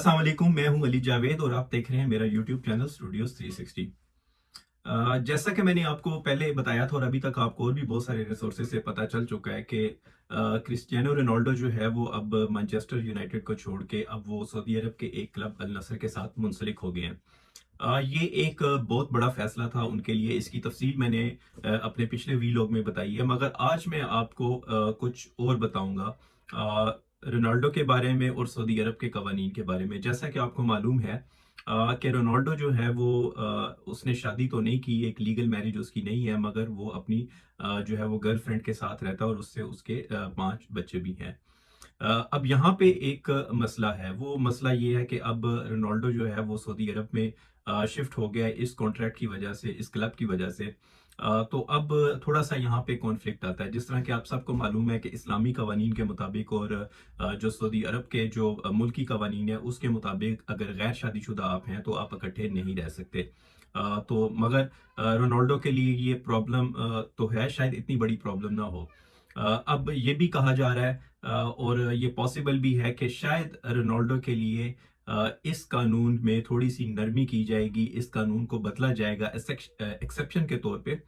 अस्सलाम वालेकुम, मैं हूं अली जावेद और आप देख रहे हैं मेरा यूट्यूब चैनल स्टूडियोज 360। जैसा कि मैंने आपको पहले बताया था और अभी तक आपको और भी बहुत सारे रिसोर्सेज से पता चल चुका है कि क्रिस्टियानो रोनाल्डो जो है वो अब मैनचेस्टर यूनाइटेड को छोड़ के अब वो सऊदी अरब के एक क्लब अल नसर के साथ मुंसलिक हो गए हैं। ये एक बहुत बड़ा फैसला था उनके लिए। इसकी तफसील मैंने अपने पिछले वीलॉग में बताई है, मगर आज मैं आपको कुछ और बताऊंगा रोनाल्डो के बारे में और सऊदी अरब के कवानीन के बारे में। जैसा कि आपको मालूम है कि रोनाल्डो जो है वो उसने शादी तो नहीं की, एक लीगल मैरिज उसकी नहीं है, मगर वो अपनी जो है वो गर्लफ्रेंड के साथ रहता है और उससे उसके 5 बच्चे भी हैं। अब यहाँ पे एक मसला है, वो मसला ये है कि अब रोनाल्डो जो है वो सऊदी अरब में शिफ्ट हो गया है इस कॉन्ट्रैक्ट की वजह से, इस क्लब की वजह से। तो अब थोड़ा सा यहाँ पे कॉन्फ्लिक्ट आता है। जिस तरह कि आप सबको मालूम है कि इस्लामी कवानीन के मुताबिक और जो सऊदी अरब के जो मुल्की कवानीन है उसके मुताबिक अगर गैर शादीशुदा आप हैं तो आप इकट्ठे नहीं रह सकते। तो मगर रोनाल्डो के लिए ये प्रॉब्लम तो है, शायद इतनी बड़ी प्रॉब्लम ना हो। अब ये भी कहा जा रहा है और ये पॉसिबल भी है कि शायद रोनाल्डो के लिए इस कानून में थोड़ी सी नरमी की जाएगी, इस कानून को बदला जाएगा एक्सेप्शन के तौर पे।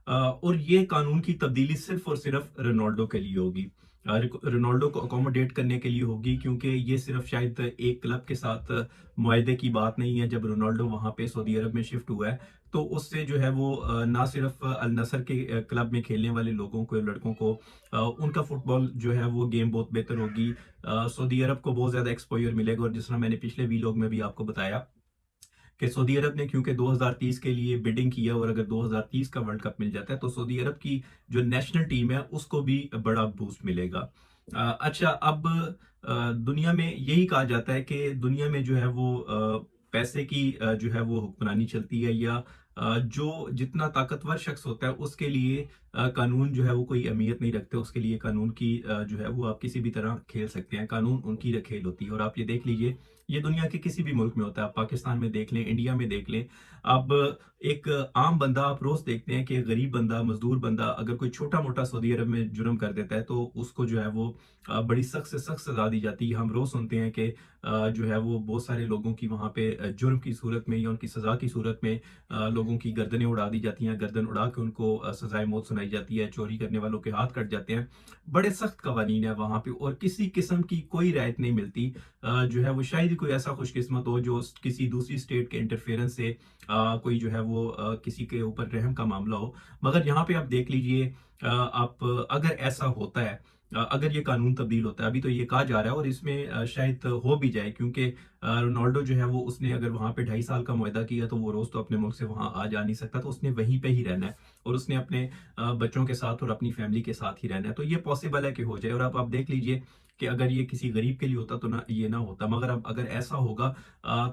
और ये कानून की तब्दीली सिर्फ और सिर्फ रोनाल्डो के लिए होगी, रोनाल्डो को अकोमोडेट करने के लिए होगी, क्योंकि ये सिर्फ शायद एक क्लब के साथ मुआहदे की बात नहीं है। जब रोनाल्डो वहां पे सऊदी अरब में शिफ्ट हुआ है तो उससे जो है वो ना सिर्फ अल नसर के क्लब में खेलने वाले लोगों को, लड़कों को, उनका फुटबॉल जो है वो गेम बहुत बेहतर होगी। सऊदी अरब को बहुत ज्यादा एक्सपोजर मिलेगा। और जिस तरह मैंने पिछले वीलॉग में भी आपको बताया कि सऊदी अरब ने क्योंकि 2030 के लिए बिडिंग किया और अगर 2030 का वर्ल्ड कप मिल जाता है तो सऊदी अरब की जो नेशनल टीम है उसको भी बड़ा बूस्ट मिलेगा। अच्छा, अब दुनिया में यही कहा जाता है कि दुनिया में जो है वो पैसे की जो है वो हुक्मरानी चलती है, या जो जितना ताकतवर शख्स होता है उसके लिए कानून जो है वो कोई अहमियत नहीं रखते। उसके लिए कानून की जो है वो आप किसी भी तरह खेल सकते हैं, कानून उनकी खेल होती है। और आप ये देख लीजिए, ये दुनिया के किसी भी मुल्क में होता है। आप पाकिस्तान में देख लें, इंडिया में देख लें। अब एक आम बंदा, आप रोज देखते हैं कि गरीब बंदा, मजदूर बंदा अगर कोई छोटा मोटा सऊदी अरब में जुर्म कर देता है तो उसको जो है वो बड़ी सख्त से सख्त सजा दी जाती है। हम रोज सुनते हैं कि जो है वो बहुत सारे लोगों की वहां पे जुर्म की सूरत में या उनकी सजा की सूरत में लोगों की गर्दनें उड़ा दी जाती हैं, गर्दन उड़ा के उनको सजाए मौत सुनाई जाती है, चोरी करने वालों के हाथ कट जाते हैं। बड़े सख्त कवानीन है वहां पे और किसी किस्म की कोई रियायत नहीं मिलती। जो है वो शायद ही कोई ऐसा खुशकिस्मत हो जो किसी दूसरी स्टेट के इंटरफेरेंस से कोई जो है वो किसी के ऊपर रहम का मामला हो। मगर यहाँ पे आप देख लीजिए, आप अगर ऐसा होता है, अगर ये कानून तब्दील होता है, अभी तो ये कहा जा रहा है और इसमें शायद हो भी जाए, क्योंकि रोनाल्डो जो है वो उसने अगर वहां पे 2.5 साल का मुआहदा किया तो वो रोज तो अपने मुल्क से वहां आ जा नहीं सकता, तो उसने वहीं पे ही रहना है और उसने अपने बच्चों के साथ और अपनी फैमिली के साथ ही रहना है। तो ये पॉसिबल है कि हो जाए। और अब आप देख लीजिए कि अगर ये किसी गरीब के लिए होता तो ना ये ना होता, मगर अब अगर ऐसा होगा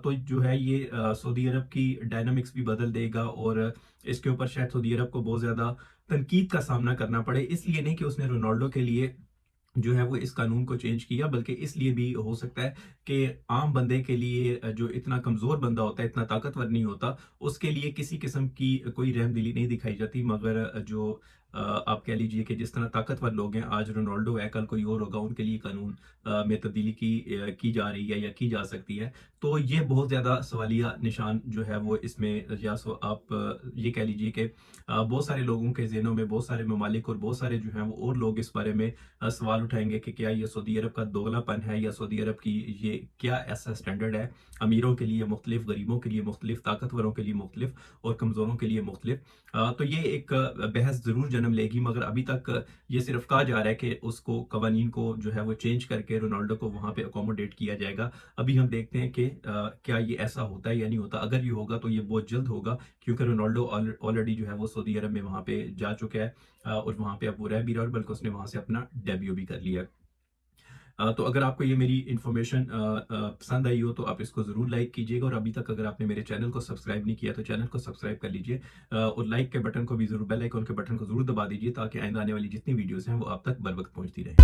तो जो है ये सऊदी अरब की डायनामिक्स भी बदल देगा और इसके ऊपर शायद सऊदी अरब को बहुत ज्यादा तनकीद का सामना करना पड़े। इसलिए नहीं कि उसने रोनाल्डो के लिए जो है वो इस कानून को चेंज किया, बल्कि इसलिए भी हो सकता है कि आम बंदे के लिए, जो इतना कमजोर बंदा होता है, इतना ताकतवर नहीं होता, उसके लिए किसी किस्म की कोई रहमदिली नहीं दिखाई जाती। मगर जो आप कह लीजिए कि जिस तरह ताकतवर लोग हैं, आज रोनाल्डो है, कल कोई और होगा, उनके लिए कानून में तब्दीली की जा रही है या की जा सकती है। तो ये बहुत ज्यादा सवालिया निशान जो है वो इसमें, या सो आप ये कह लीजिए कि बहुत सारे लोगों के जहनों में, बहुत सारे ममालिक और बहुत सारे जो है वो और लोग इस बारे में सवाल उठाएंगे कि क्या ये सऊदी अरब का दोगलापन है, या सऊदी अरब की ये क्या ऐसा स्टैंडर्ड है, अमीरों के लिए मुख्तलिफ, गरीबों के लिए मुख्तलिफ, ताकतवरों के लिए मुख्तलिफ और कमजोरों के लिए मुख्तलिफ। तो ये एक बहस जरूर जन्म लेगी, मगर अभी तक ये सिर्फ कहा जा रहा है कि उसको, कवानीन को जो है वो चेंज करके रोनाल्डो को वहां पे अकोमोडेट किया जाएगा। अभी हम देखते हैं कि क्या ये ऐसा होता है या नहीं होता। अगर ये होगा तो ये बहुत जल्द होगा, क्योंकि रोनाल्डो ऑलरेडी जो है वो सऊदी अरब में वहां पे जा चुका है और वहां पे अब वो रह भी रहा है, बल्कि उसने वहां से अपना डेब्यू भी कर लिया। तो अगर आपको ये मेरी इन्फॉर्मेशन पसंद आई हो तो आप इसको ज़रूर लाइक कीजिएगा, और अभी तक अगर आपने मेरे चैनल को सब्सक्राइब नहीं किया तो चैनल को सब्सक्राइब कर लीजिए और लाइक के बटन को भी ज़रूर, बेल आइकन के बटन को ज़रूर दबा दीजिए, ताकि आइंदा आने वाली जितनी वीडियोस हैं वो आप तक बर वक्त पहुंचती रहे।